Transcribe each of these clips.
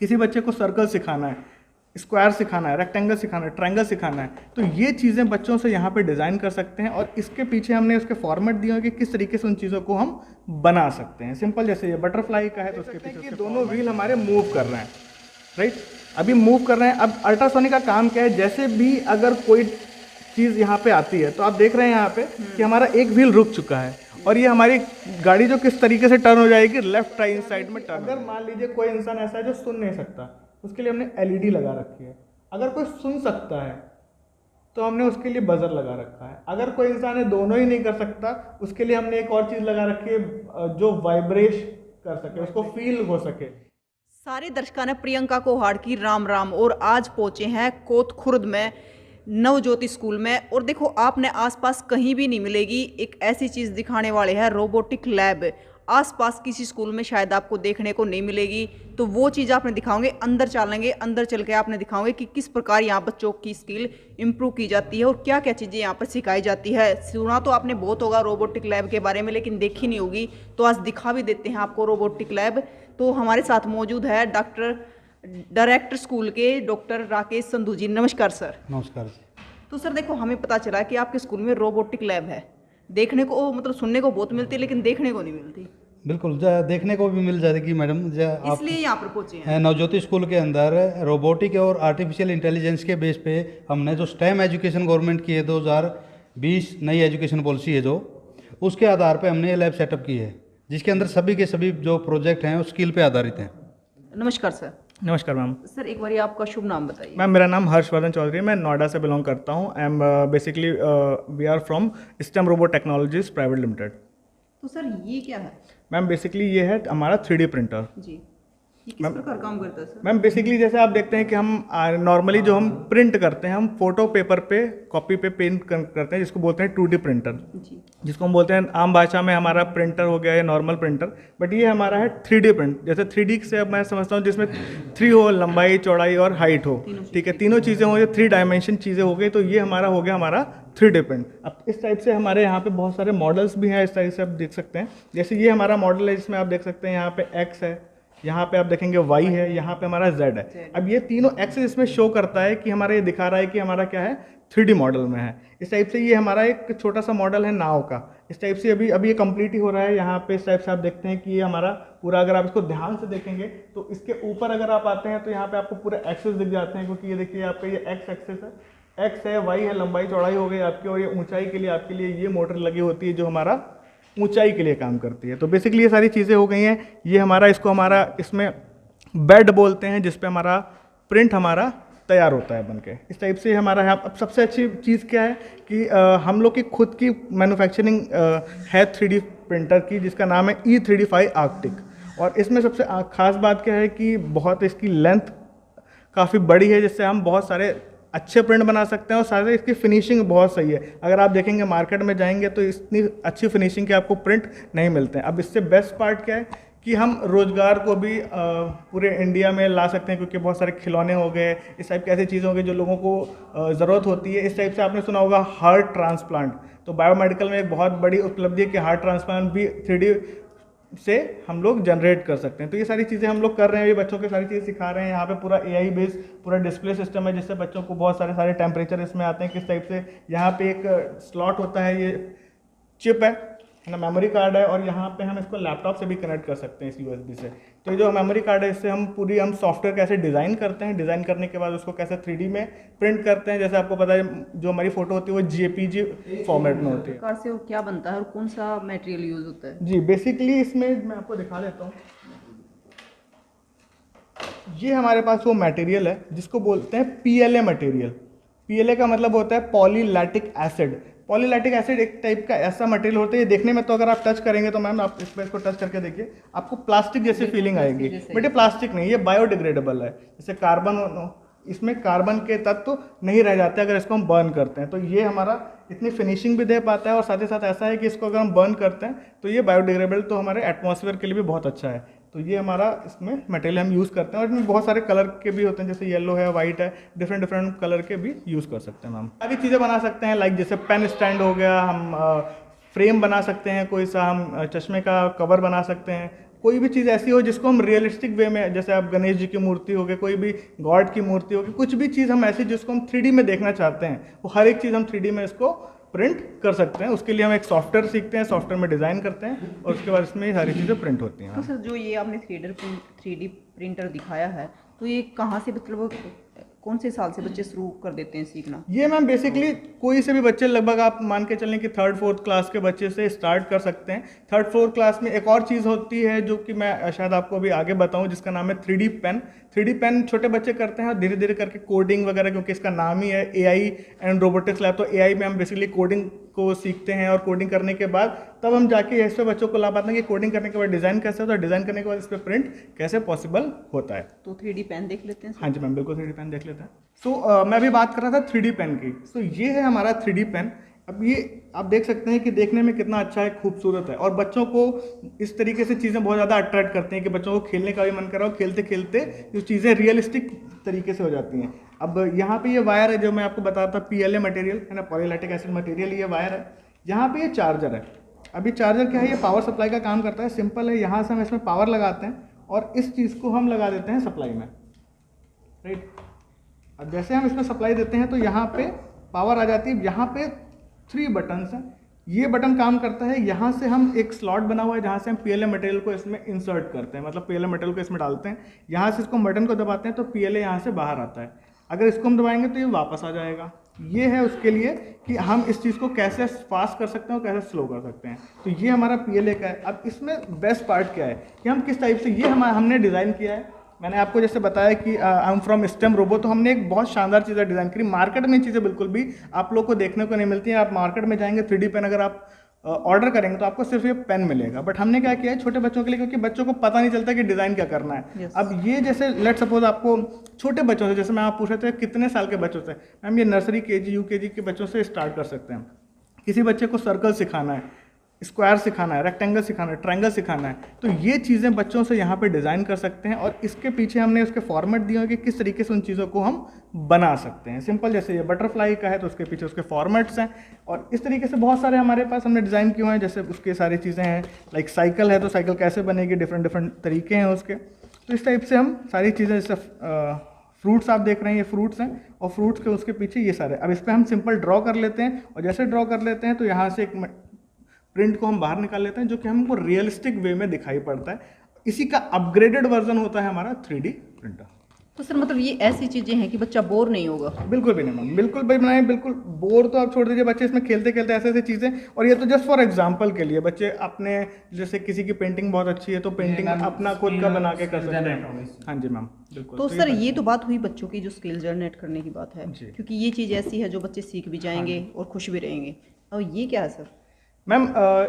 किसी बच्चे को सर्कल सिखाना है, स्क्वायर सिखाना है, रेक्टेंगल सिखाना है, ट्रायंगल सिखाना है, तो ये चीज़ें बच्चों से यहाँ पे डिज़ाइन कर सकते हैं। और इसके पीछे हमने उसके फॉर्मेट दिए हैं कि किस तरीके से उन चीज़ों को हम बना सकते हैं। सिंपल जैसे ये बटरफ्लाई का है तो उसके पीछे दोनों व्हील हमारे मूव कर रहे हैं, राइट, अभी मूव कर रहे हैं। अब अल्ट्रासोनिक का काम क्या है, जैसे भी अगर कोई चीज़ यहाँ पे आती है तो आप देख रहे हैं यहाँ पे कि हमारा एक व्हील रुक चुका है और ये हमारी गाड़ी जो किस तरीके से टर्न हो जाएगी, लेफ्ट राइट साइड में टर्न। अगर मान लीजिए कोई इंसान ऐसा है जो सुन नहीं सकता, उसके लिए हमने एलईडी लगा रखी है। अगर कोई सुन सकता है तो हमने उसके लिए बजर लगा रखा है। अगर कोई इंसान है दोनों ही नहीं कर सकता, उसके लिए हमने एक और चीज़ लगा रखी है जो वाइब्रेश कर सके, उसको फील हो सके। सारे दर्शकों ने प्रियंका कोहाड़ की राम राम। और आज पहुंचे हैं कोत खुर्द में नवज्योति स्कूल में। और देखो आपने आसपास कहीं भी नहीं मिलेगी एक ऐसी चीज़ दिखाने वाले हैं, रोबोटिक लैब। आसपास किसी स्कूल में शायद आपको देखने को नहीं मिलेगी, तो वो चीज़ आपने दिखाओगे। अंदर चलेंगे, अंदर चल के आपने दिखाओगे कि किस प्रकार यहाँ बच्चों की स्किल इंप्रूव की जाती है और क्या क्या चीज़ें यहाँ पर सिखाई जाती है। सुना तो आपने बहुत होगा रोबोटिक लैब के बारे में, लेकिन देखी नहीं होगी, तो आज दिखा भी देते हैं आपको रोबोटिक लैब। तो हमारे साथ मौजूद है डायरेक्टर स्कूल के डॉक्टर राकेश संधू जी। नमस्कार सर। नमस्कार जी। तो सर देखो, हमें पता चला कि आपके स्कूल में रोबोटिक लैब है। देखने को मतलब सुनने को बहुत मिलती है, लेकिन देखने को नहीं मिलती। बिल्कुल देखने को भी मिल जाएगी मैडम। आप इसलिए यहाँ पर पहुंचे हैं। नवज्योति स्कूल के अंदर रोबोटिक और आर्टिफिशियल इंटेलिजेंस के बेस पे हमने जो स्टेम एजुकेशन गवर्नमेंट की है 2020 नई एजुकेशन पॉलिसी है, जो उसके आधार पे हमने ये लैब सेटअप की है, जिसके अंदर सभी के सभी जो प्रोजेक्ट हैं वो स्किल पे आधारित हैं। नमस्कार सर। नमस्कार मैम। सर एक बार आपका शुभ नाम बताइए। मैम मेरा नाम हर्षवर्धन चौधरी, मैं नोएडा से बिलोंग करता हूँ। I am basically we are from stem robot technologies private limited. तो सर ये क्या है? मैम बेसिकली ये है हमारा 3D प्रिंटर। जी, ये किस प्रकार काम करता है सर? मैम बेसिकली जैसे आप देखते हैं कि हम नॉर्मली जो हम प्रिंट करते हैं, हम फोटो पेपर पे कॉपी पे प्रिंट करते हैं, जिसको बोलते हैं 2D प्रिंटर, जी, जिसको हम बोलते हैं आम भाषा में हमारा प्रिंटर हो गया या नॉर्मल प्रिंटर। बट ये हमारा है 3D प्रिंट। जैसे 3D से अब मैं समझता हूँ जिसमें 3 हो, लंबाई, चौड़ाई और हाइट हो, ठीक है, तीनों चीज़ें हो, ये 3 डायमेंशन चीज़ें हो गई, तो ये हमारा हो गया हमारा 3D प्रिंट। अब इस टाइप से हमारे यहाँ पे बहुत सारे मॉडल्स भी हैं, इस टाइप से आप देख सकते हैं। जैसे ये हमारा मॉडल है, जिसमें आप देख सकते हैं यहाँ पे X है, यहाँ पे आप देखेंगे Y है, यहाँ पे हमारा Z है। अब ये तीनों एक्सेस इसमें शो करता है कि हमारा ये दिखा रहा है कि हमारा क्या है, 3D मॉडल में है। इस टाइप से ये हमारा एक छोटा सा मॉडल है नाव का। इस टाइप से अभी ये कंप्लीट ही हो रहा है। यहाँ पे इस टाइप से आप देखते हैं कि ये हमारा पूरा, अगर आप इसको ध्यान से देखेंगे तो इसके ऊपर अगर आप आते हैं तो यहाँ पे आपको पूरे एक्सेस दिख जाते हैं, क्योंकि ये देखिए यहाँ पे ये X एक्सेस है, X है, Y है, लंबाई चौड़ाई हो गई आपकी, और ये ऊंचाई के लिए आपके लिए ये मोटर लगी होती है जो हमारा ऊंचाई के लिए काम करती है। तो बेसिकली ये सारी चीज़ें हो गई हैं। ये हमारा, इसको हमारा इसमें बेड बोलते हैं, जिस पे हमारा प्रिंट हमारा तैयार होता है बनके। इस टाइप से हमारा है। अब सबसे अच्छी चीज़ क्या है कि हम लोग की खुद की मैन्युफैक्चरिंग है 3D प्रिंटर की, जिसका नाम है E3D5 आर्कटिक। और इसमें सबसे ख़ास बात क्या है कि बहुत इसकी लेंथ काफ़ी बड़ी है, जिससे हम बहुत सारे अच्छे प्रिंट बना सकते हैं, और साथ ही इसकी फिनिशिंग बहुत सही है। अगर आप देखेंगे मार्केट में जाएंगे तो इतनी अच्छी फिनिशिंग के आपको प्रिंट नहीं मिलते हैं। अब इससे बेस्ट पार्ट क्या है कि हम रोज़गार को भी पूरे इंडिया में ला सकते हैं, क्योंकि बहुत सारे खिलौने हो गए, इस टाइप की ऐसी चीज़ें हो गई जो लोगों को ज़रूरत होती है। इस टाइप से आपने सुना होगा हार्ट ट्रांसप्लांट, तो बायोमेडिकल में एक बहुत बड़ी उपलब्धि है कि हार्ट ट्रांसप्लांट भी 3D से हम लोग जनरेट कर सकते हैं। तो ये सारी चीज़ें हम लोग कर रहे हैं, ये बच्चों को सारी चीज़ें सिखा रहे हैं। यहाँ पे पूरा AI बेस्ड पूरा डिस्प्ले सिस्टम है, जिससे बच्चों को बहुत सारे टेम्परेचर इसमें आते हैं, किस टाइप से। यहाँ पे एक स्लॉट होता है, ये चिप है ना, मेमोरी कार्ड है, और यहाँ पे हम इसको लैपटॉप से भी कनेक्ट कर सकते हैं इस USB से। तो ये जो मेमोरी कार्ड है, इससे हम सॉफ्टवेयर कैसे डिज़ाइन करते हैं, डिज़ाइन करने के बाद उसको कैसे 3D में प्रिंट करते हैं। जैसे आपको पता है जो हमारी फोटो होती है वो JPG फॉर्मेट में होती है। प्रकार से वो क्या बनता है और कौन सा मटेरियल यूज होता है? जी बेसिकली इसमें मैं आपको दिखा देता हूँ। ये हमारे पास वो मटेरियल है जिसको बोलते हैं PLA मटेरियल। PLA का मतलब होता है पॉलीलैटिक एसिड। पॉलीलैटिक एसिड एक टाइप का ऐसा मटेरियल होता है, ये देखने में तो अगर आप टच करेंगे तो मैम आप इस पर इसको टच करके देखिए, आपको प्लास्टिक जैसी फीलिंग आएगी, बट ये प्लास्टिक नहीं, ये बायोडिग्रेडेबल है। जैसे कार्बन, इसमें कार्बन के तत्व नहीं रह जाते अगर इसको हम बर्न करते हैं। तो ये हमारा इतनी फिनिशिंग भी दे पाता है, और साथ ही साथ ऐसा है कि इसको अगर हम बर्न करते हैं तो ये बायोडिग्रेडेबल, तो हमारे एटमॉस्फेयर के लिए भी बहुत अच्छा है। तो ये हमारा इसमें मटेरियल हम यूज़ करते हैं, और इसमें बहुत सारे कलर के भी होते हैं, जैसे येलो है, वाइट है, डिफरेंट कलर के भी यूज़ कर सकते हैं मैम। सारी चीज़ें बना सकते हैं, लाइक जैसे पेन स्टैंड हो गया, हम फ्रेम बना सकते हैं, कोई सा हम चश्मे का कवर बना सकते हैं, कोई भी चीज़ ऐसी हो जिसको हम रियलिस्टिक वे में, जैसे आप गणेश जी की मूर्ति हो गई, कोई भी गॉड की मूर्ति होगी, कुछ भी चीज़ हम ऐसी जिसको हम 3D में देखना चाहते हैं, वो हर एक चीज़ हम 3D में इसको प्रिंट कर सकते हैं। उसके लिए हम एक सॉफ्टवेयर सीखते हैं, सॉफ्टवेयर में डिज़ाइन करते हैं और उसके बाद इसमें ये सारी चीज़ें प्रिंट होती हैं। तो सर जो ये आपने 3D प्रिंटर दिखाया है, तो ये कहाँ से, मतलब कौन से साल से बच्चे शुरू कर देते हैं सीखना? ये मैम बेसिकली कोई से भी बच्चे, लगभग आप मान के चलें कि 3rd-4th क्लास के बच्चे से स्टार्ट कर सकते हैं। 3rd-4th क्लास में एक और चीज़ होती है जो कि मैं शायद आपको अभी आगे बताऊं, जिसका नाम है 3D पेन। 3D पेन छोटे बच्चे करते हैं और धीरे धीरे करके कोडिंग वगैरह, क्योंकि इसका नाम ही है AI एंड रोबोटिक्स लैब, तो AI में हम बेसिकली कोडिंग को सीखते हैं और कोडिंग करने के बाद तब हम जाके इस पे बच्चों को ला पाते हैं कि कोडिंग करने के बाद डिज़ाइन कैसे होता है, डिज़ाइन करने के बाद इस पर प्रिंट कैसे पॉसिबल होता है। तो 3D पेन देख लेते हैं। हाँ जी मैम, बिल्कुल 3D पेन देख लेते हैं। मैं अभी बात कर रहा था 3D पेन की। ये है हमारा 3D पेन। अब ये आप देख सकते हैं कि देखने में कितना अच्छा है, खूबसूरत है, और बच्चों को इस तरीके से चीज़ें बहुत ज़्यादा अट्रैक्ट करती हैं कि बच्चों को खेलने का भी मन कर रहा हो, खेलते खेलते जो चीज़ें रियलिस्टिक तरीके से हो जाती हैं। अब यहाँ पे ये वायर है जो मैं आपको बताया था, PLA मटेरियल है ना, पॉलीलैक्टिक एसिड मटेरियल, ये वायर है। यहाँ पे ये चार्जर है। अब ये चार्जर क्या है, ये पावर सप्लाई का काम करता है। सिंपल है, यहाँ से हम इसमें पावर लगाते हैं और इस चीज़ को हम लगा देते हैं सप्लाई में, राइट। अब जैसे हम इसमें सप्लाई देते हैं तो यहाँ पे पावर आ जाती है। यहाँ पे 3 बटन्स हैं। ये बटन काम करता है, यहाँ से हम एक स्लॉट बना हुआ है जहाँ से हम PLA मटेरियल को इसमें इंसर्ट करते हैं, मतलब PLA मटेरियल को इसमें डालते हैं। यहाँ से इसको बटन को दबाते हैं तो PLA यहाँ से बाहर आता है। अगर इसको हम दबाएंगे तो ये वापस आ जाएगा। ये है उसके लिए कि हम इस चीज़ को कैसे फास्ट कर सकते हैं और कैसे स्लो कर सकते हैं। तो ये हमारा PLA का है। अब इसमें बेस्ट पार्ट क्या है कि हम किस टाइप से, ये हमने डिज़ाइन किया है। मैंने आपको जैसे बताया कि I am from stem robo, तो हमने एक बहुत शानदार चीज़ें डिज़ाइन करी। मार्केट में चीज़ें बिल्कुल भी आप लोग को देखने को नहीं मिलती हैं। आप मार्केट में जाएंगे 3D पेन अगर आप ऑर्डर करेंगे तो आपको सिर्फ ये पेन मिलेगा, बट हमने क्या किया है छोटे बच्चों के लिए, क्योंकि बच्चों को पता नहीं चलता कि डिज़ाइन क्या करना है। Yes. अब ये जैसे लेट सपोज आपको छोटे बच्चों से, जैसे मैं आप पूछ रहे थे कितने साल के बच्चों से, मैम ये नर्सरी KG UKG के बच्चों से स्टार्ट कर सकते हैं। किसी बच्चे को सर्कल सिखाना है, स्क्वायर सिखाना है, रेक्टेंगल सिखाना है, ट्रायंगल सिखाना है, तो ये चीज़ें बच्चों से यहाँ पे डिज़ाइन कर सकते हैं। और इसके पीछे हमने उसके फॉर्मेट दिए हैं कि किस तरीके से उन चीज़ों को हम बना सकते हैं। सिंपल जैसे ये बटरफ्लाई का है तो उसके पीछे उसके फॉर्मेट्स हैं, और इस तरीके से बहुत सारे हमारे पास हमने डिज़ाइन किए हुए हैं। जैसे उसके सारी चीज़ें हैं, लाइक साइकिल है तो साइकिल कैसे बनेगी, डिफरेंट तरीके हैं उसके। तो इस टाइप से हम सारी चीज़ें, जैसे फ्रूट्स आप देख रहे हैं, ये फ्रूट्स हैं और फ्रूट्स के उसके पीछे ये सारे। अब इस पर हम सिंपल ड्रॉ कर लेते हैं, और जैसे ड्रॉ कर लेते हैं तो यहाँ से एक प्रिंट को हम बाहर निकाल लेते हैं, जो कि हमको रियलिस्टिक वे में दिखाई पड़ता है। इसी का अपग्रेडेड वर्जन होता है हमारा 3D प्रिंटर। तो सर मतलब ये ऐसी चीज़ें हैं कि बच्चा बोर नहीं होगा? बिल्कुल भी नहीं मैम, बिल्कुल भी नहीं, बिल्कुल बोर तो आप छोड़ दीजिए। बच्चे इसमें खेलते खेलते ऐसे ऐसी चीज़ें, और ये तो जस्ट फॉर एग्जांपल के लिए, बच्चे अपने जैसे किसी की पेंटिंग बहुत अच्छी है तो पेंटिंग अपना खुद का बना के कर सकते हैं। हाँ जी मैम, बिल्कुल। तो सर ये तो बात हुई बच्चों की जो स्किल जनरेट करने की बात है, जी। क्योंकि ये चीज़ ऐसी है जो बच्चे सीख भी जाएंगे और खुश भी रहेंगे। और ये क्या है सर? मैम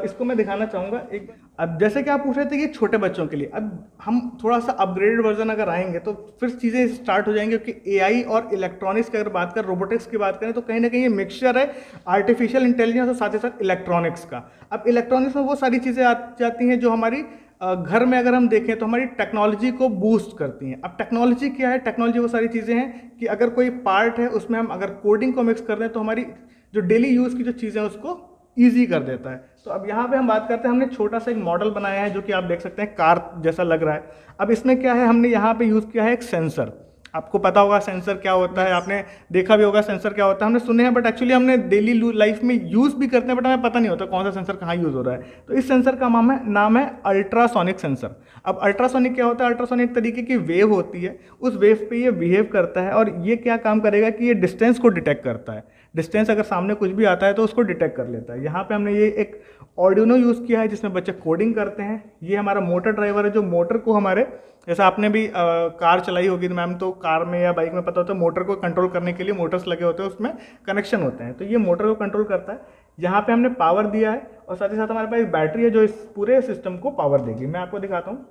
इसको मैं दिखाना चाहूँगा एक। अब जैसे कि आप पूछ रहे थे कि छोटे बच्चों के लिए, अब हम थोड़ा सा अपग्रेडेड वर्जन अगर आएंगे तो फिर चीज़ें स्टार्ट हो जाएंगी, क्योंकि AI और इलेक्ट्रॉनिक्स की अगर बात करें, रोबोटिक्स की बात करें, तो कहीं ना कहीं ये मिक्सचर है आर्टिफिशियल इंटेलिजेंस और साथ ही साथ इलेक्ट्रॉनिक्स का। अब इलेक्ट्रॉनिक्स में वो सारी चीज़ें आ जाती हैं जो हमारी घर में अगर हम देखें तो हमारी टेक्नोलॉजी को बूस्ट करती हैं। अब टेक्नोलॉजी क्या है? टेक्नोलॉजी वो सारी चीज़ें हैं कि अगर कोई पार्ट है उसमें हम अगर कोडिंग को मिक्स कर दें तो हमारी जो डेली यूज़ की जो चीज़ें हैं उसको ईजी कर देता है। तो अब यहाँ पे हम बात करते हैं, हमने छोटा सा एक मॉडल बनाया है जो कि आप देख सकते हैं कार जैसा लग रहा है। अब इसमें क्या है, हमने यहाँ पे यूज़ किया है एक सेंसर। आपको पता होगा सेंसर क्या होता है, आपने देखा भी होगा सेंसर क्या होता है, हमने सुने हैं, बट एक्चुअली हमने डेली लाइफ में यूज़ भी करते हैं, बट हमें पता नहीं होता कौन सा सेंसर कहाँ यूज़ हो रहा है। तो इस सेंसर का नाम है अल्ट्रासोनिक सेंसर। अब अल्ट्रासोनिक क्या होता है? अल्ट्रासोनिक तरीके की वेव होती है, उस वेव पे ये बिहेव करता है, और ये क्या काम करेगा कि ये डिस्टेंस को डिटेक्ट करता है। डिस्टेंस अगर सामने कुछ भी आता है तो उसको डिटेक्ट कर लेता है। यहाँ पे हमने ये एक ऑर्डिनो यूज़ किया है जिसमें बच्चे कोडिंग करते हैं। ये हमारा मोटर ड्राइवर है जो मोटर को हमारे, जैसा आपने भी कार चलाई होगी मैम, तो कार में या बाइक में पता होता है मोटर को कंट्रोल करने के लिए मोटर्स लगे होते हैं, उसमें कनेक्शन होते हैं, तो ये मोटर को कंट्रोल करता है। यहाँ पे हमने पावर दिया है और साथ ही साथ हमारे पास एक बैटरी है जो इस पूरे सिस्टम को पावर देगी। मैं आपको दिखाता हूँ,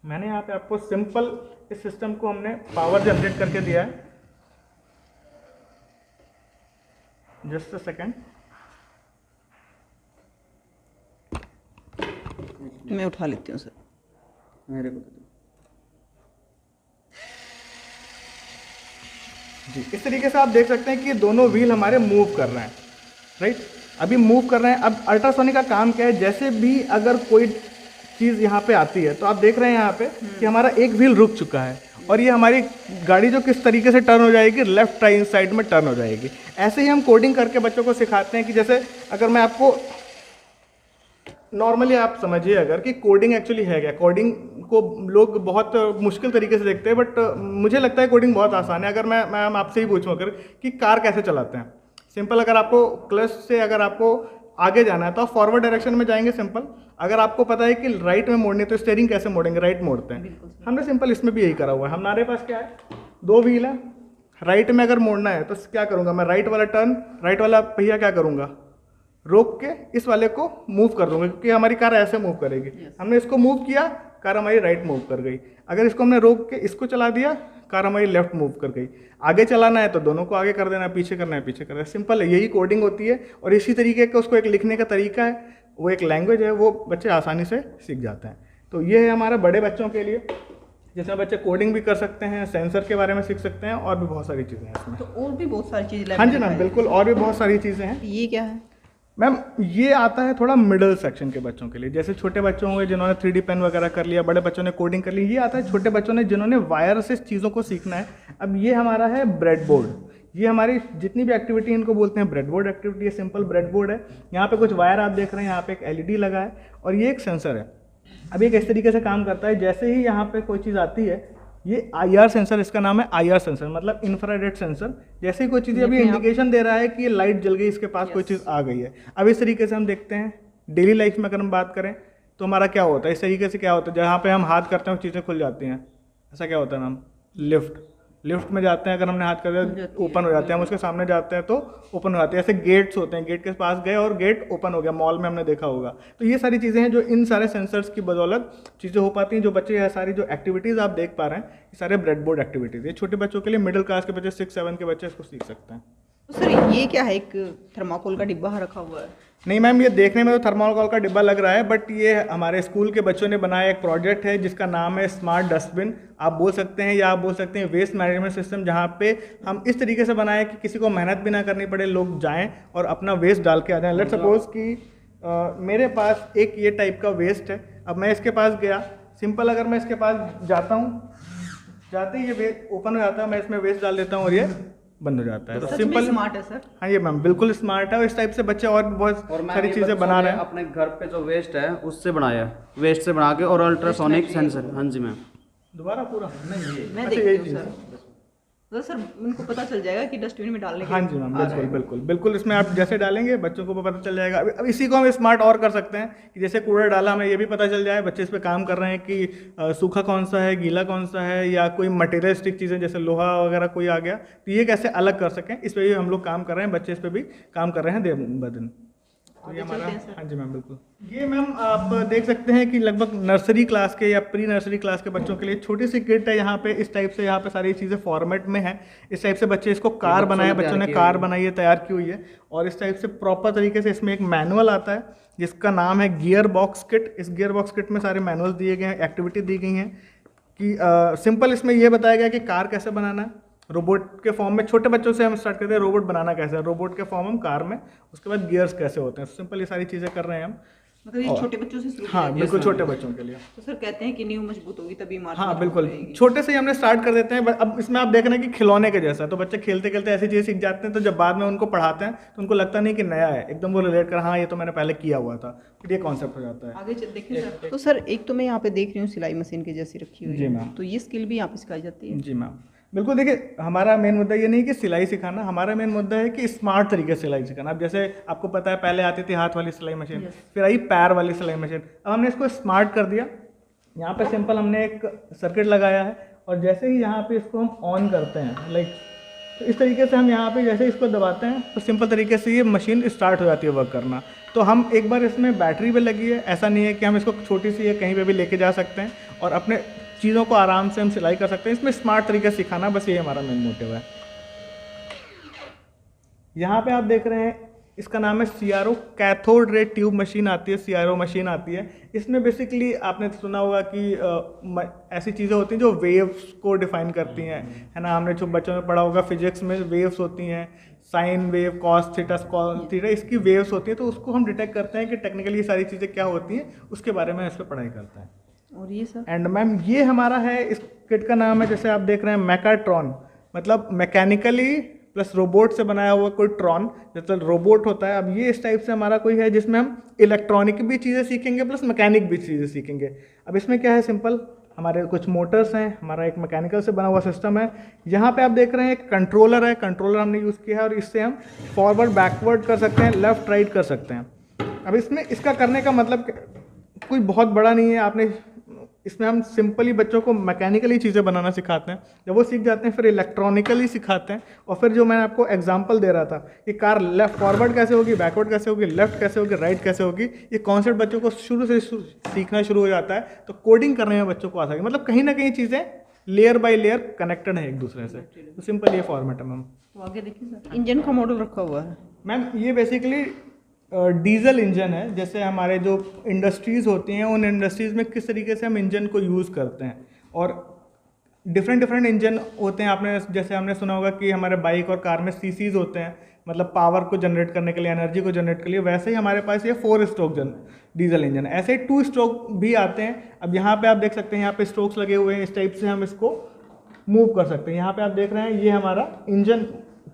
मैंने यहाँ पे आपको सिंपल इस सिस्टम को हमने पावर जनरेट करके दिया है। जस्ट अ सेकेंड, मैं उठा लेती हूँ सर, मेरे को जी। इस तरीके से आप देख सकते हैं कि ये दोनों व्हील हमारे मूव कर रहे हैं, राइट। अभी मूव कर रहे हैं। अब अल्ट्रासोनिक का काम क्या है, जैसे भी अगर कोई चीज़ यहाँ पे आती है। तो आप देख रहे हैं यहाँ पे कि हमारा एक व्हील रुक चुका है और ये हमारी गाड़ी जो किस तरीके से टर्न हो जाएगी, लेफ्ट राइट साइड में टर्न हो जाएगी। ऐसे ही हम कोडिंग करके बच्चों को सिखाते हैं कि जैसे अगर मैं आपको नॉर्मली आप समझिए अगर कि कोडिंग एक्चुअली है क्या। कोडिंग को लोग बहुत मुश्किल तरीके से देखते हैं, बट मुझे लगता है कोडिंग बहुत आसान है। अगर मैं आपसे ही पूछूं अगर कि कार कैसे चलाते हैं, सिंपल, अगर आपको क्लच से अगर आपको आगे जाना है तो आप फॉरवर्ड डायरेक्शन में जाएंगे, सिंपल। अगर आपको पता है कि राइट में मोड़नी है तो स्टीयरिंग कैसे मोड़ेंगे, राइट मोड़ते हैं। हमने सिंपल इसमें भी यही करा हुआ है। हमारे पास क्या है, 2 व्हील है, राइट में अगर मोड़ना है तो क्या करूँगा मैं, राइट वाला टर्न, राइट वाला पहिया क्या करूँगा, रोक के इस वाले को मूव कर दूंगा, क्योंकि हमारी कार ऐसे मूव करेगी। हमने इसको मूव किया, कार हमारी राइट मूव कर गई। अगर इसको हमने रोक के इसको चला दिया, कार हमारी लेफ्ट मूव कर गई। आगे चलाना है तो दोनों को आगे कर देना है, पीछे करना है पीछे करना है, सिंपल है। यही कोडिंग होती है। और इसी तरीके का उसको एक लिखने का तरीका है, वो एक लैंग्वेज है, वो बच्चे आसानी से सीख जाते हैं। तो ये है हमारा बड़े बच्चों के लिए, जिसमें बच्चे कोडिंग भी कर सकते हैं, सेंसर के बारे में सीख सकते हैं, और भी बहुत सारी चीज़ें हैं इसमें। तो और भी बहुत सारी चीज़ें। हाँ जी मैम, बिल्कुल, और भी बहुत सारी चीज़ें हैं। ये क्या है मैम, ये आता है थोड़ा मिडिल सेक्शन के बच्चों के लिए। जैसे छोटे बच्चों होंगे जिन्होंने 3D पेन वगैरह कर लिया, बड़े बच्चों ने कोडिंग कर ली। ये आता है छोटे बच्चों ने जिन्होंने वायर से चीज़ों को सीखना है। अब ये हमारा है ब्रेड बोर्ड। ये हमारी जितनी भी एक्टिविटी इनको बोलते हैं ब्रेड बोर्ड एक्टिविटी। ये सिंपल ब्रेड बोर्ड है। यहाँ पे कुछ वायर आप देख रहे हैं, यहाँ पे एक LED लगा है और ये एक सेंसर है। अब ये किस तरीके से काम करता है, जैसे ही यहाँ पे कोई चीज़ आती है, ये IR सेंसर, इसका नाम है IR सेंसर, मतलब इंफ्रारेड सेंसर। जैसे ही कोई चीज़ अभी इंडिकेशन दे रहा है कि ये लाइट जल गई, इसके पास कोई चीज़ आ गई है। अब इस तरीके से हम देखते हैं डेली लाइफ में, अगर हम बात करें तो हमारा क्या होता है, इस तरीके से क्या होता है, जहाँ पे हम हाथ करते हैं चीज़ें खुल जाती हैं। ऐसा क्या होता है मैम, लिफ्ट में जाते हैं, अगर हमने हाथ कर दिया ओपन हो जाते हैं, हम उसके सामने जाते हैं तो ओपन हो जाते हैं। ऐसे गेट्स होते हैं, गेट के पास गए और गेट ओपन हो गया, मॉल में हमने देखा होगा। तो ये सारी चीज़ें हैं जो इन सारे सेंसर्स की बदौलत चीज़ें हो पाती हैं। जो बच्चे ये सारी जो एक्टिविटीज़ आप देख पा रहे हैं, ये सारे ब्रेड बोर्ड एक्टिविटीज़, ये छोटे बच्चों के लिए, मिडिल क्लास के बच्चे 6-7 के बच्चे इसको सीख सकते हैं। तो सर ये क्या है, एक थर्माकोल का डिब्बा रखा हुआ है? नहीं मैम, ये देखने में तो थर्माकोल का डिब्बा लग रहा है, बट ये हमारे स्कूल के बच्चों ने बनाया एक प्रोजेक्ट है जिसका नाम है स्मार्ट डस्टबिन, आप बोल सकते हैं, या आप बोल सकते हैं वेस्ट मैनेजमेंट सिस्टम, जहाँ पे हम इस तरीके से बनाए कि किसी को मेहनत भी ना करनी पड़े, लोग जाएं और अपना वेस्ट डाल के आ जाएं। लेट्स सपोज कि मेरे पास एक ये टाइप का वेस्ट है। अब मैं इसके पास गया, सिंपल, अगर मैं इसके पास जाता हूँ, जाते ही ये वेस्ट ओपन हो जाता है, मैं इसमें वेस्ट डाल देता हूँ और ये बंद हो जाता है। तो सिंपल, स्मार्ट है सर। हाँ ये मैम बिल्कुल स्मार्ट है। और इस टाइप से बच्चे और बहुत सारी चीज़ें बना रहे हैं। अपने घर पे जो वेस्ट है उससे बनाया, वेस्ट से बना के, और अल्ट्रासोनिक सेंसर। हाँ जी मैम, दोबारा पूरा मैं देखती हूँ सर। तो सर उनको पता चल जाएगा कि डस्टबिन में डालने के। हाँ जी मैम, बिल्कुल इसमें आप जैसे डालेंगे बच्चों को पता चल जाएगा। अब इसी को हम स्मार्ट और कर सकते हैं कि जैसे कूड़ा डाला, हमें ये भी पता चल जाए, बच्चे इस पे काम कर रहे हैं कि सूखा कौन सा है, गीला कौन सा है, या कोई मटेरियलिस्टिक चीज़ें जैसे लोहा वगैरह कोई आ गया तो ये कैसे अलग कर सकें, इस पर भी हम लोग काम कर रहे हैं। बच्चे इस पर भी काम कर रहे हैं दिन ब दिन। तो ये हमारा, हाँ जी मैम बिल्कुल। ये मैम आप देख सकते हैं कि लगभग नर्सरी क्लास के या प्री नर्सरी क्लास के बच्चों के लिए छोटी सी किट है। यहाँ पे इस टाइप से, यहाँ पे सारी चीज़ें फॉर्मेट में है। इस टाइप से बच्चे इसको कार बनाया, बच्चों ने कार बनाई है, तैयार की हुई है। और इस टाइप से प्रॉपर तरीके से इसमें एक मैनुअल आता है जिसका नाम है गियर बॉक्स किट। इस गियर बॉक्स किट में सारे मैनुअल दिए गए हैं, एक्टिविटी दी गई हैं कि सिंपल इसमें यह बताया गया कि कार कैसे बनाना है, रोबोट के फॉर्म में। छोटे बच्चों से हम स्टार्ट करते हैं, रोबोट बनाना कैसे है, रोबोट के फॉर्म हम कार में, उसके बाद गियर्स कैसे होते हैं। सिंपल ये सारी चीज़ें कर रहे हैं हम, मतलब ये छोटे बच्चों से शुरू। हाँ बिल्कुल, छोटे बच्चों के लिए। तो सर कहते हैं कि नींव मजबूत होगी तभी इमारत। हाँ बिल्कुल, छोटे से ही हमने स्टार्ट कर देते हैं। अब इसमें आप देख रहे हैं कि खिलौने के जैसा, तो बच्चे खेलते खेलते ऐसी चीज़ें सीख जाते हैं। तो जब बाद में उनको पढ़ाते हैं तो उनको लगता नहीं कि नया है, एकदम वो रिलेट कर, हाँ ये तो मैंने पहले किया हुआ था, फिर ये कॉन्सेप्ट हो जाता है। आगे देखें सर। तो सर एक तो मैं यहाँ पे देख रही हूँ सिलाई मशीन के जैसी रखी हुई है। जी मैम। तो ये स्किल भी यहाँ पे सिखाई जाती है? जी मैम बिल्कुल। देखिए, हमारा मेन मुद्दा ये नहीं कि सिलाई सिखाना, हमारा मेन मुद्दा है कि स्मार्ट तरीके से सिलाई सिखाना। अब जैसे आपको पता है पहले आती थी हाथ वाली सिलाई मशीन, फिर आई पैर वाली सिलाई मशीन। अब हमने इसको स्मार्ट कर दिया। यहाँ पे सिंपल हमने एक सर्किट लगाया है और जैसे ही यहाँ पे इसको हम ऑन करते हैं, लाइक तो इस तरीके से हम यहाँ पे जैसे इसको दबाते हैं तो सिंपल तरीके से ये मशीन स्टार्ट हो जाती है वर्क करना। तो हम एक बार इसमें बैटरी भी लगी है, ऐसा नहीं है कि हम इसको छोटी सी है कहीं पे भी लेके जा सकते हैं और अपने चीज़ों को आराम से हम सिलाई कर सकते हैं। इसमें स्मार्ट तरीके से सिखाना, बस ये हमारा मेन मोटिव है। यहाँ पे आप देख रहे हैं, इसका नाम है CRO, cathode ray tube machine आती है, CRO मशीन आती है। इसमें बेसिकली आपने सुना होगा कि ऐसी चीज़ें होती हैं जो वेव्स को डिफाइन करती हैं, है ना। हमने जो बच्चों में पढ़ा होगा फिजिक्स में, वेव्स होती हैं, sine wave, cos theta, cos theta, इसकी वेव्स होती है, तो उसको हम डिटेक्ट करते हैं कि टेक्निकली ये सारी चीज़ें क्या होती हैं, उसके बारे में इस पर पढ़ाई करते हैं। और ये सर एंड मैम ये हमारा है, इस किट का नाम है, जैसे आप देख रहे हैं, मैकाट्रॉन, मतलब मैकेनिकली प्लस रोबोट से बनाया हुआ कोई ट्रॉन, जैसे रोबोट होता है। अब ये इस टाइप से हमारा कोई है जिसमें हम इलेक्ट्रॉनिक भी चीज़ें सीखेंगे प्लस मैकेनिक भी चीज़ें सीखेंगे। अब इसमें क्या है, सिंपल हमारे कुछ मोटर्स हैं, हमारा एक मैकेनिकल से बना हुआ सिस्टम है। यहाँ पे आप देख रहे हैं एक कंट्रोलर है, कंट्रोलर हमने यूज़ किया है और इससे हम फॉरवर्ड बैकवर्ड कर सकते हैं, लेफ्ट राइट कर सकते हैं। अब इसमें इसका करने का मतलब कोई बहुत बड़ा नहीं है, आपने इसमें हम सिंपली बच्चों को मैकेनिकली चीज़ें बनाना सिखाते हैं, जब वो सीख जाते हैं फिर इलेक्ट्रॉनिकली सिखाते हैं। और फिर जो मैंने आपको एग्जांपल दे रहा था कि कार लेफ्ट फॉरवर्ड कैसे होगी, बैकवर्ड कैसे होगी, लेफ्ट कैसे होगी, राइट कैसे होगी, ये कॉन्सेप्ट बच्चों को शुरू से सीखना शुरू हो जाता है, तो कोडिंग करने में बच्चों को आ सके, मतलब कहीं ना कहीं चीज़ें लेयर बाय लेयर कनेक्टेड है एक दूसरे से। तो सिंपल ये फॉर्मेट है मैम। तो आगे देखिए सर, इंजन का मॉडल रखा हुआ है मैम ये बेसिकली डीजल इंजन है। जैसे हमारे जो इंडस्ट्रीज़ होती हैं, उन इंडस्ट्रीज़ में किस तरीके से हम इंजन को यूज़ करते हैं, और डिफरेंट इंजन होते हैं। आपने जैसे हमने सुना होगा कि हमारे बाइक और कार में सीसीज होते हैं, मतलब पावर को जनरेट करने के लिए, एनर्जी को जनरेट के लिए। वैसे ही हमारे पास ये 4 स्ट्रोक डीजल इंजन, ऐसे ही 2 स्ट्रोक भी आते हैं। अब यहाँ पे आप देख सकते हैं, यहाँ पे स्ट्रोक्स लगे हुए हैं, इस टाइप से हम इसको मूव कर सकते हैं। यहाँ पे आप देख रहे हैं, ये हमारा इंजन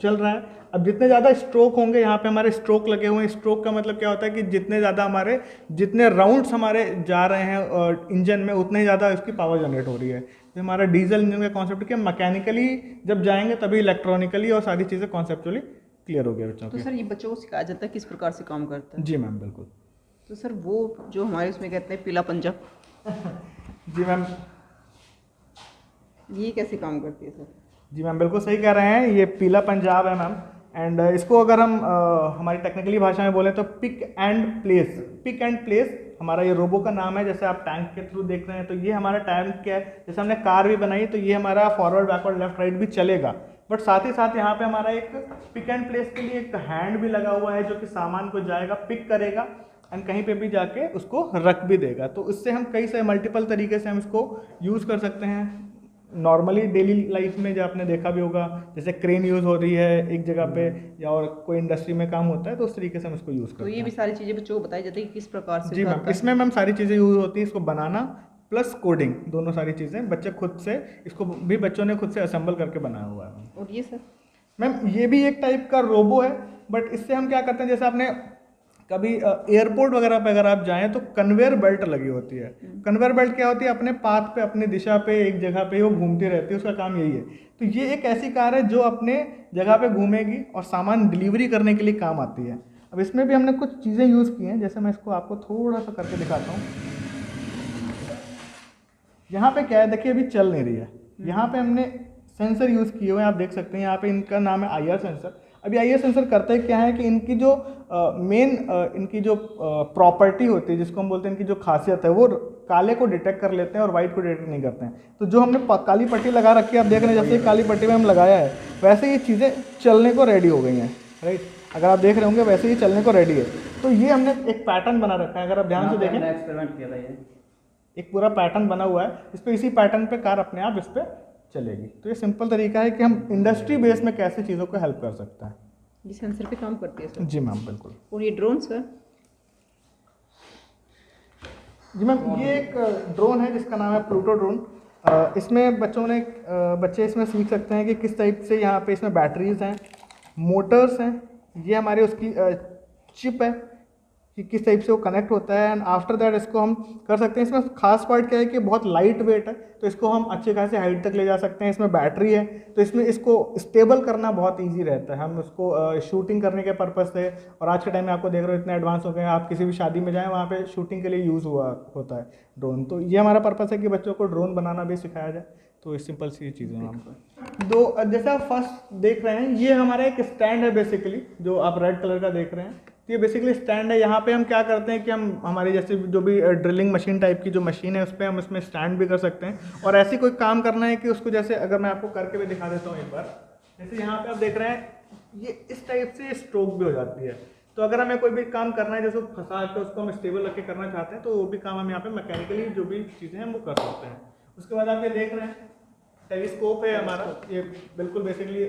चल रहा है। अब जितने ज़्यादा स्ट्रोक होंगे, यहाँ पे हमारे स्ट्रोक लगे हुए हैं। स्ट्रोक का मतलब क्या होता है कि जितने ज़्यादा हमारे, जितने राउंड्स हमारे जा रहे हैं इंजन में, उतने ही ज़्यादा इसकी पावर जनरेट हो रही है। तो हमारा डीजल इंजन का कॉन्सेप्ट कि मैकेनिकली जब जाएंगे तभी इलेक्ट्रॉनिकली और सारी चीज़ें कॉन्सेप्चुअली क्लियर हो गया बच्चों तो की। सर ये बच्चों को सिखाया जाता है किस प्रकार से काम करता है? जी मैम बिल्कुल। तो सर वो जो हमारे उसमें कहते हैं पीला पंजा, जी मैम, ये कैसे काम करती है सर? जी मैम बिल्कुल सही कह रहे हैं, ये पीला पंजाब है मैम। एंड इसको अगर हम हमारी टेक्निकली भाषा में बोलें तो पिक एंड प्लेस हमारा ये रोबो का नाम है। जैसे आप टैंक के थ्रू देख रहे हैं, तो ये हमारा टैंक क्या है, जैसे हमने कार भी बनाई तो ये हमारा फॉरवर्ड बैकवर्ड लेफ्ट राइट भी चलेगा, बट साथ ही साथ यहाँ पे हमारा एक पिक एंड प्लेस के लिए एक हैंड भी लगा हुआ है, जो कि सामान को जाएगा, पिक करेगा एंड कहीं पे भी जाके उसको रख भी देगा। तो इससे हम कई सारे मल्टीपल तरीके से हम इसको यूज़ कर सकते हैं। नॉर्मली डेली लाइफ में जो आपने देखा भी होगा, जैसे क्रेन यूज़ हो रही है एक जगह पे, या और कोई इंडस्ट्री में काम होता है, तो उस तरीके से हम इसको यूज़ करते तो हैं। ये भी सारी चीज़ें बच्चों को बताई जाती है कि किस प्रकार से जी मैम, करता है। इसमें मैम सारी चीज़ें यूज़ होती हैं, इसको बनाना प्लस कोडिंग, दोनों सारी चीज़ें बच्चे खुद से, इसको भी बच्चों ने खुद से असेंबल करके बनाया हुआ है। और ये सर मैम ये भी एक टाइप का रोबो है, बट इससे हम क्या करते हैं, जैसे आपने कभी एयरपोर्ट वगैरह पे अगर आप जाएं तो कन्वेयर बेल्ट लगी होती है। कन्वेयर बेल्ट क्या होती है, अपने पाथ पे, अपनी दिशा पे, एक जगह पे वो घूमती रहती है, उसका काम यही है। तो ये एक ऐसी कार है जो अपने जगह पे घूमेगी और सामान डिलीवरी करने के लिए काम आती है। अब इसमें भी हमने कुछ चीज़ें यूज़ की हैं, जैसे मैं इसको आपको थोड़ा सा करके दिखाता हूँ। यहाँ पे क्या है, देखिए अभी चल नहीं रही है, यहाँ पे हमने सेंसर यूज़ किए हुए हैं, आप देख सकते हैं। यहाँ पे इनका नाम है IR सेंसर। अभी IR सेंसर करता है क्या है कि इनकी जो मेन इनकी जो प्रॉपर्टी होती है, जिसको हम बोलते हैं इनकी जो खासियत है, वो काले को डिटेक्ट कर लेते हैं और वाइट को डिटेक्ट नहीं करते हैं। तो जो हमने काली पट्टी लगा रखी है, आप देख रहे हैं, जैसे काली पट्टी में हम लगाया है, वैसे ये चीज़ें चलने को रेडी हो गई हैं, राइट। अगर आप देख रहे होंगे वैसे ही चलने को रेडी है। तो ये हमने एक पैटर्न बना रखा है, अगर आप ध्यान से देखें, एक्सपेरिमेंट किया था ये, एक पूरा पैटर्न बना हुआ है, इस पर इसी पैटर्न पे कार अपने आप इस पर चलेगी। तो ये सिंपल तरीका है कि हम इंडस्ट्री बेस में कैसे चीज़ों को हेल्प कर सकते हैं। ये सेंसर पे काम करती है सर? जी मैम बिल्कुल। और ये ड्रोन सर? जी मैम, ये एक ड्रोन है जिसका नाम है प्लूटो ड्रोन। इसमें बच्चे इसमें सीख सकते हैं कि किस टाइप से, यहाँ पे इसमें बैटरीज हैं, मोटर्स हैं, ये हमारे उसकी चिप है कि किस टाइप से वो कनेक्ट होता है। एंड आफ्टर दैट इसको हम कर सकते हैं। इसमें खास पार्ट क्या है कि बहुत लाइट वेट है, तो इसको हम अच्छे खासे हाइट तक ले जा सकते हैं। इसमें बैटरी है, तो इसमें इसको स्टेबल करना बहुत इजी रहता है। हम उसको शूटिंग करने के पर्पज़ से, और आज के टाइम में आपको देख रहे हो इतने एडवांस हो गए हैं, आप किसी भी शादी में जाएँ वहाँ पे शूटिंग के लिए यूज़ होता है ड्रोन। तो ये हमारा पर्पज़ है कि बच्चों को ड्रोन बनाना भी सिखाया जाए। तो सिंपल सी चीज़ें हैं। दो जैसे आप फर्स्ट देख रहे हैं, ये हमारा एक स्टैंड है बेसिकली, जो आप रेड कलर का देख रहे हैं। ये बेसिकली स्टैंड है। यहाँ पे हम क्या करते हैं कि हम हमारी जैसे जो भी ड्रिलिंग मशीन टाइप की जो मशीन है, उस पर हम इसमें स्टैंड भी कर सकते हैं। और ऐसी कोई काम करना है कि उसको, जैसे अगर मैं आपको करके भी दिखा देता हूँ एक बार, जैसे यहाँ पे आप देख रहे हैं, ये इस टाइप से स्ट्रोक भी हो जाती है। तो अगर हमें कोई भी काम करना है, जैसे फंसा के उसको हम स्टेबल रख के करना चाहते हैं, तो वो भी काम हम यहाँ पे मैकेनिकली जो भी चीज़ें हैं वो कर सकते हैं। उसके बाद आप ये देख रहे हैं टेलीस्कोप है हमारा, ये बिल्कुल बेसिकली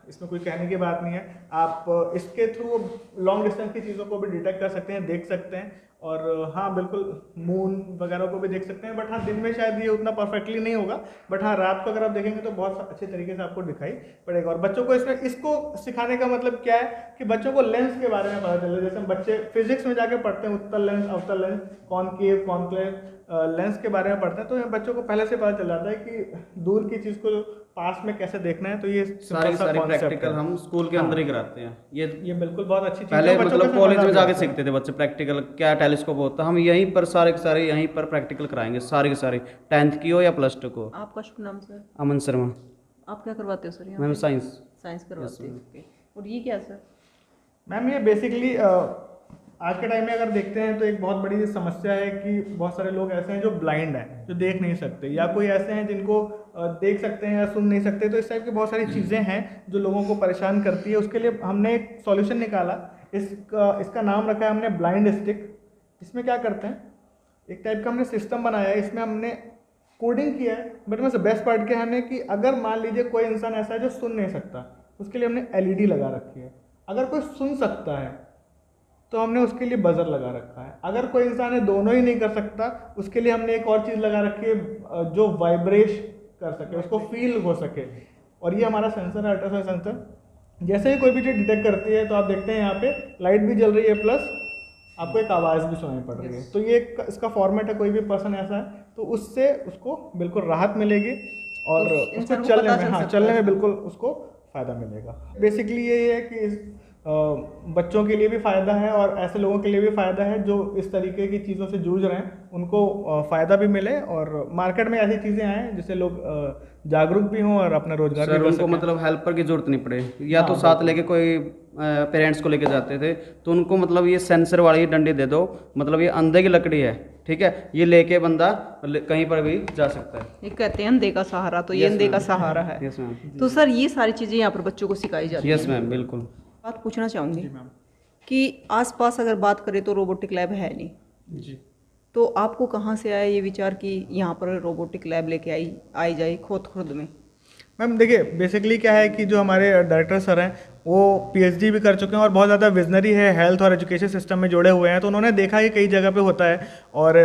इसमें कोई कहने की बात नहीं है। आप इसके थ्रू लॉन्ग डिस्टेंस की चीज़ों को भी डिटेक्ट कर सकते हैं, देख सकते हैं, और हाँ बिल्कुल मून वगैरह को भी देख सकते हैं। बट हाँ, दिन में शायद ये उतना परफेक्टली नहीं होगा, बट हाँ रात को अगर आप देखेंगे तो बहुत अच्छे तरीके से आपको दिखाई पड़ेगा। और बच्चों को इसको सिखाने का मतलब क्या है कि बच्चों को लेंस के बारे में पता चले। जैसे हम बच्चे फिजिक्स में जाके पढ़ते हैं उत्तल लेंस, अवतल लेंस, कॉनकेव, कॉन्क्लेव लेंस के बारे में पढ़ते हैं, तो ये बच्चों को पहले से पता चल जाता है कि दूर की चीज़ को पास में कैसे देखना है। तो ये सारी प्रैक्टिकल हम स्कूल के अंदर ही कराते हैं। ये बिल्कुल बहुत अच्छी चीज़ है। पहले बच्चों मतलब के कॉलेज साथ में मजा जाके आता है। सीखते थे बच्चे प्रैक्टिकल क्या टेलीस्कोप होता है, हम यहीं पर सारे के सारे यहीं पर प्रैक्टिकल कराएंगे, सारे के सारे 10th की हो या +2 को। आपका शुभ नाम सर? अमन शर्मा। आप क्या करवाते हो सर यहाँ? Ma'am science. साइंस करवाते हो, ओके। और ये क्या सर? मैम ये बेसिकली आज के टाइम में अगर देखते हैं तो एक बहुत बड़ी समस्या है कि बहुत सारे लोग ऐसे हैं जो ब्लाइंड हैं, जो देख नहीं सकते, या कोई ऐसे हैं जिनको देख सकते हैं या सुन नहीं सकते। तो इस टाइप की बहुत सारी चीज़ें हैं जो लोगों को परेशान करती है। उसके लिए हमने एक सॉल्यूशन निकाला, इसका नाम रखा है हमने ब्लाइंड स्टिक। इसमें क्या करते हैं, एक टाइप का हमने सिस्टम बनाया है, इसमें हमने कोडिंग किया है। बट में से बेस्ट पार्ट क्या है हमने कि अगर मान लीजिए कोई इंसान ऐसा है जो सुन नहीं सकता, उसके लिए हमने LED लगा रखी है। अगर कोई सुन सकता है तो हमने उसके लिए बजर लगा रखा है। अगर कोई इंसान है दोनों ही नहीं कर सकता, उसके लिए हमने एक और चीज़ लगा रखी है जो वाइब्रेश कर सके, उसको फील हो सके। और ये हमारा सेंसर है, अल्ट्रासाउंड सेंसर। जैसे ही कोई भी चीज़ डिटेक्ट करती है तो आप देखते हैं यहाँ पे लाइट भी जल रही है, प्लस आपको एक आवाज़ भी सुनाई पड़ रही है। तो ये इसका फॉर्मेट है, कोई भी पर्सन ऐसा है तो उससे उसको बिल्कुल राहत मिलेगी और तो उसको चलने में बिल्कुल उसको फ़ायदा मिलेगा। बेसिकली ये है कि बच्चों के लिए भी फ़ायदा है और ऐसे लोगों के लिए भी फ़ायदा है जो इस तरीके की चीज़ों से जूझ रहे हैं, उनको फ़ायदा भी मिले और मार्केट में ऐसी चीज़ें आएँ जिससे लोग जागरूक भी हों और अपना रोजगार भी सर कर उनको सकें। मतलब हेल्पर की जरूरत नहीं पड़े, या तो साथ लेके कोई पेरेंट्स को लेके जाते थे तो उनको मतलब ये सेंसर वाली डंडी दे दो, मतलब ये अंधे की लकड़ी है, ठीक है, ये लेके बंदा कहीं पर भी जा सकता है। ये कहते हैं अंधे का सहारा, तो ये अंधे का सहारा है। Yes ma'am. तो सर ये सारी चीज़ें यहाँ पर बच्चों को सिखाई जाती हैं। यस मैम, बिल्कुल। बात पूछना चाहूँगी कि आसपास अगर बात करें तो रोबोटिक लैब है नहीं जी। तो आपको कहाँ से आया ये विचार कि यहाँ पर रोबोटिक लैब लेके आई जाए खोत खुर्द में? मैम देखिए, बेसिकली क्या है कि जो हमारे डायरेक्टर सर हैं वो PhD भी कर चुके हैं और बहुत ज़्यादा विजनरी है, हेल्थ और एजुकेशन सिस्टम में जुड़े हुए हैं। तो उन्होंने देखा कि कई जगह पे होता है। और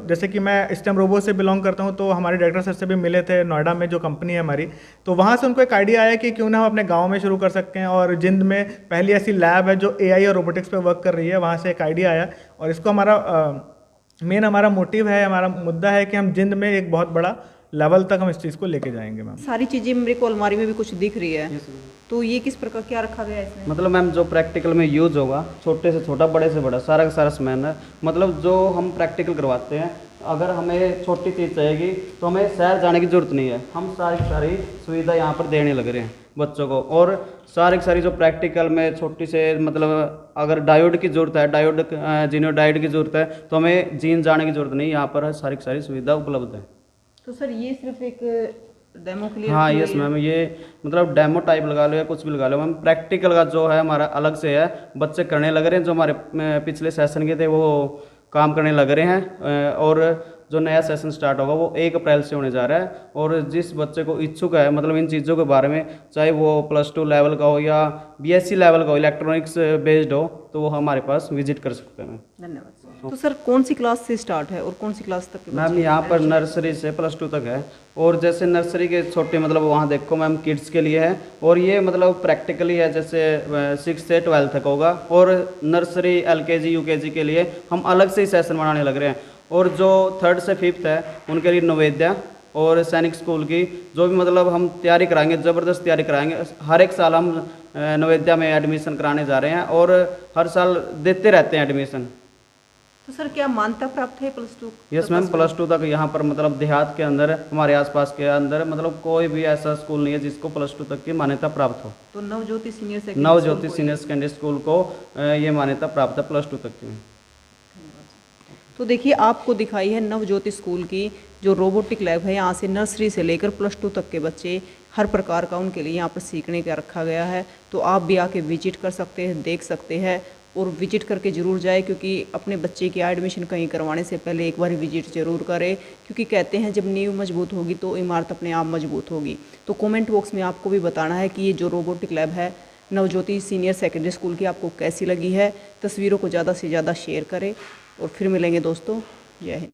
जैसे कि मैं STEM रोबो से बिलोंग करता हूँ, तो हमारे डायरेक्टर सर से भी मिले थे नोएडा में, जो कंपनी है हमारी। तो वहाँ से उनको एक आइडिया आया कि क्यों ना हम अपने गाँव में शुरू कर सकते हैं। और जिंद में पहली ऐसी लैब है जो AI और रोबोटिक्स पर वर्क कर रही है, वहाँ से एक आइडिया आया। और इसको हमारा मोटिव है, हमारा मुद्दा है कि हम जिंद में एक बहुत बड़ा लेवल तक हम इस चीज़ को लेके जाएंगे। मैम सारी चीज़ें मेरे को अलमारी में भी कुछ दिख रही है, तो ये किस प्रकार क्या रखा गया है इसमें? मतलब मैम जो प्रैक्टिकल में यूज होगा, छोटे से छोटा बड़े से बड़ा सारा का सारा सामान है। मतलब जो हम प्रैक्टिकल करवाते हैं, अगर हमें छोटी चीज़ चाहिएगी तो हमें शहर जाने की ज़रूरत नहीं है, हम सारी की सारी सुविधा यहाँ पर देने लग रहे हैं बच्चों को। और सारी की सारी जो प्रैक्टिकल में छोटी से मतलब अगर डायोड की ज़रूरत है, डायोड जीनो डायोड की ज़रूरत है, तो हमें जीन जाने की ज़रूरत नहीं, यहाँ पर सारी की सारी सुविधा उपलब्ध है। तो सर ये सिर्फ एक डेमो के लिए? हाँ यस मैम, ये मतलब डेमो टाइप लगा लो या कुछ भी लगा लो मैम। प्रैक्टिकल का जो है हमारा अलग से है, बच्चे करने लग रहे हैं, जो हमारे पिछले सेशन के थे वो काम करने लग रहे हैं। और जो नया सेशन स्टार्ट होगा वो 1 अप्रैल से होने जा रहा है। और जिस बच्चे को इच्छुक है मतलब इन चीज़ों के बारे में, चाहे वो +2 लेवल का हो या BSc लेवल का हो, इलेक्ट्रॉनिक्स बेस्ड हो, तो वो हमारे पास विजिट कर सकते हैं। धन्यवाद सर। तो सर कौन सी क्लास से स्टार्ट है और कौन सी क्लास तक? मैम यहाँ पर नर्सरी से +2 तक है। और जैसे नर्सरी के छोटे मतलब वहाँ देखो मैम किड्स के लिए है, और ये मतलब प्रैक्टिकली है, जैसे 6 से 12 तक होगा। और नर्सरी LKG UKG के लिए हम अलग से ही सेशन बनाने लग रहे हैं। और जो 3rd से 5th है उनके लिए नवोदय और सैनिक स्कूल की जो भी मतलब हम तैयारी कराएंगे, ज़बरदस्त तैयारी कराएंगे। हर एक साल हम नवोदय में एडमिशन कराने जा रहे हैं और हर साल देते रहते हैं एडमिशन। तो सर क्या मान्यता प्राप्त है +2? यस मैम, +2 तक यहाँ पर मतलब देहात के अंदर, हमारे आसपास के अंदर मतलब कोई भी ऐसा स्कूल नहीं है जिसको +2 तक की मान्यता प्राप्त हो। तो नवज्योति सीनियर सेकेंडरी स्कूल को ये मान्यता प्राप्त है +2 तक की। तो देखिए आपको दिखाई है नवज्योति स्कूल की जो रोबोटिक लैब है। यहाँ से नर्सरी से लेकर +2 तक के बच्चे हर प्रकार का उनके लिए यहाँ पर सीखने का रखा गया है। तो आप भी आके विजिट कर सकते हैं, देख सकते हैं और विजिट करके ज़रूर जाए, क्योंकि अपने बच्चे की एडमिशन कहीं करवाने से पहले एक बार विजिट ज़रूर करें, क्योंकि कहते हैं जब नींव मजबूत होगी तो इमारत अपने आप मजबूत होगी। तो कमेंट बॉक्स में आपको भी बताना है कि ये जो रोबोटिक लैब है नवज्योति सीनियर सेकेंडरी स्कूल की आपको कैसी लगी है। तस्वीरों को ज़्यादा से ज़्यादा शेयर करें और फिर मिलेंगे दोस्तों। जय हिंद।